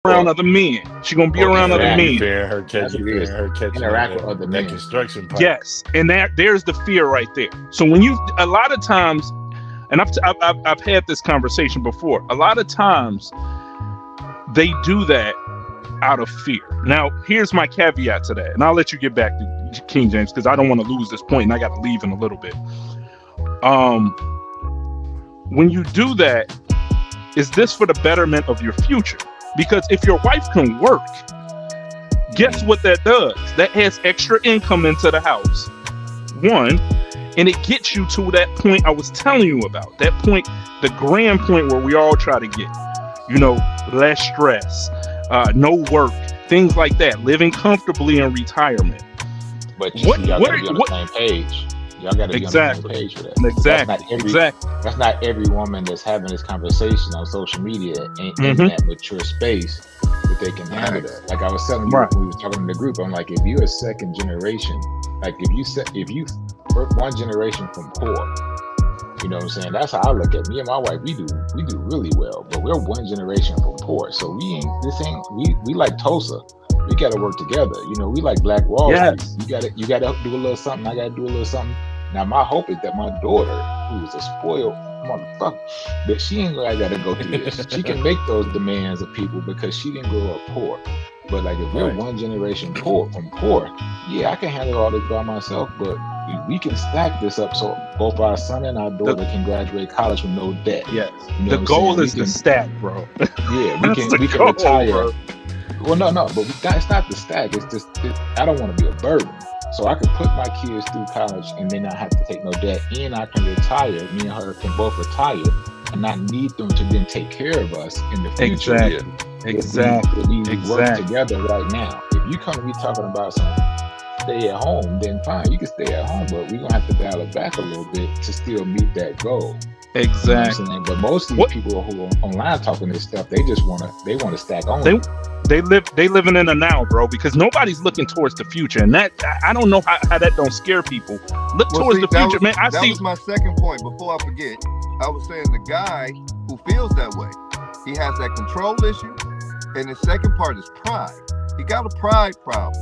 around other men. She's gonna be around other men. Interact with other men. Construction pipe. Yes, and there's the fear right there. So when you, a lot of times, and I've had this conversation before. A lot of times, they do that out of fear. Now, here's my caveat to that, and I'll let you get back to King James because I don't want to lose this point, and I got to leave in a little bit. When you do that, is this for the betterment of your future? Because if your wife can work, guess what that does? That adds extra income into the house. One, and it gets you to that point I was telling you about. That point, the grand point where we all try to get. You know, less stress, no work, things like that. Living comfortably in retirement. But y'all gotta be on the same page. Y'all got to be on the same page for that. Exactly. That's not every woman that's having this conversation on social media in that mature space that they can handle that. Like I was telling you when we were talking in the group, I'm like, if you're a second generation, like if you one generation from poor, you know what I'm saying? That's how I look at it. Me and my wife, we do really well, but we're one generation from poor. So we like Tulsa. We gotta work together. You know, we like Black Wall Street. You gotta do a little something. I gotta do a little something. Now my hope is that my daughter, who is a spoiled motherfucker, that she ain't gotta go through this. She can make those demands of people because she didn't grow up poor. But like if we're one generation poor, yeah, I can handle all this by myself, but we can stack this up so both our son and our daughter can graduate college with no debt. Yes. You know the goal is to stack, bro. Yeah, we can retire. Bro. Well, no, but it's not the stack. It's just I don't want to be a burden. So I can put my kids through college and then not have to take no debt, and I can retire. Me and her can both retire and not need them to then take care of us in the future. Exactly. We work together right now. If you come to me talking about some stay at home, then fine, you can stay at home, but we're gonna have to dial it back a little bit to still meet that goal. Exactly. You know but most of the people who are online talking this stuff, they want to stack on. They living in the now, bro, because nobody's looking towards the future, and that I don't know how that don't scare people. Look towards the future, man. That was my second point. Before I forget, I was saying the guy who feels that way, he has that control issue, and the second part is pride. He got a pride problem.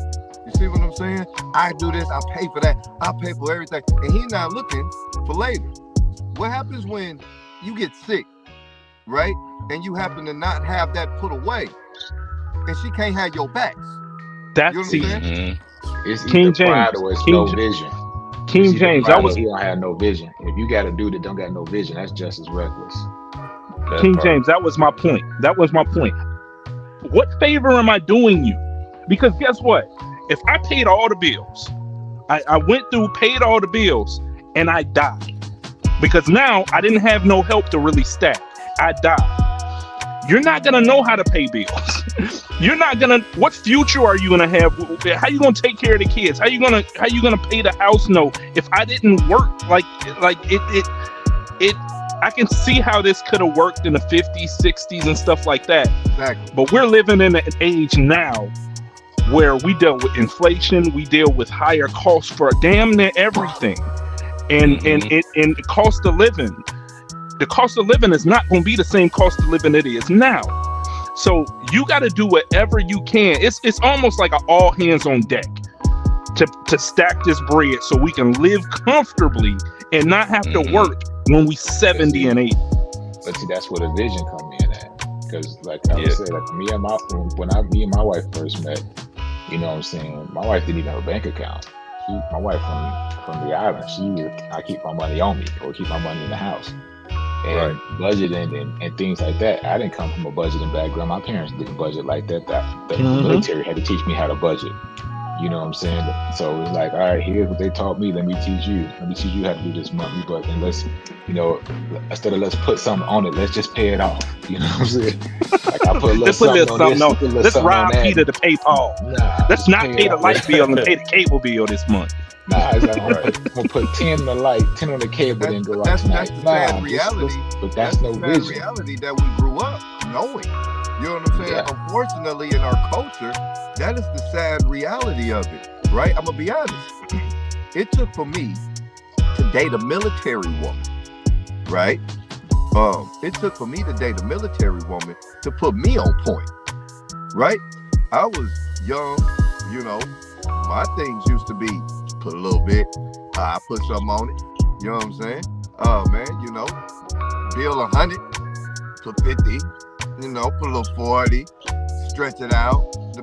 You see what I'm saying? I do this, I pay for that, I pay for everything, and he's not looking for later. What happens when you get sick, right? And you happen to not have that put away, and she can't have your backs. That's It's King James. Pride or it's no vision. King James, that was he don't have no vision. If you got a dude that don't got no vision, that's just as reckless. King James, that was my point. What favor am I doing you? Because guess what? If I paid all the bills, I went through, paid all the bills, and I died. Because now I didn't have no help to really stack. I died. You're not gonna know how to pay bills. You're not gonna. What future are you gonna have? How you gonna take care of the kids? How you gonna pay the house note if I didn't work? Like it. I can see how this could have worked in the 50s, 60s, and stuff like that. Exactly. But we're living in an age now where we deal with inflation, we deal with higher costs for damn near everything, and cost of living. The cost of living is not going to be the same cost of living it is now. So you got to do whatever you can. It's almost like an all hands on deck to stack this bread so we can live comfortably and not have to work when we 70 and 80. But see, that's where the vision come in at. Because like I would say, like me and my wife first met, you know what I'm saying? My wife didn't even have a bank account. My wife from the island, I keep my money on me or keep my money in the house. And budgeting and things like that. I didn't come from a budgeting background. My parents didn't budget like that. The military had to teach me how to budget. You know what I'm saying? So it was like, all right, here's what they taught me. Let me teach you. Let me teach you how to do this monthly budget. And let's, instead of let's put something on it, let's just pay it off. You know what I'm saying? Like I put a little something on this. Let's rob Peter to pay Paul. Let's not pay the light bill and pay the cable bill this month. Nah, it's like I'm gonna put 10 on the light, 10 on the cable, then go out tonight. That's the sad reality. But that's no vision. Reality that we grew up knowing. You know what I'm saying? Yeah. Unfortunately, in our culture, that is the sad reality of it, right? I'm gonna be honest. It took for me to date a military woman, right? It took for me to date a military woman to put me on point. right? I was young, you know. My things used to be put a little bit, I put something on it. You know what I'm saying? Oh man, you know, bill 100, put 50, you know, put a little 40, stretch it out. The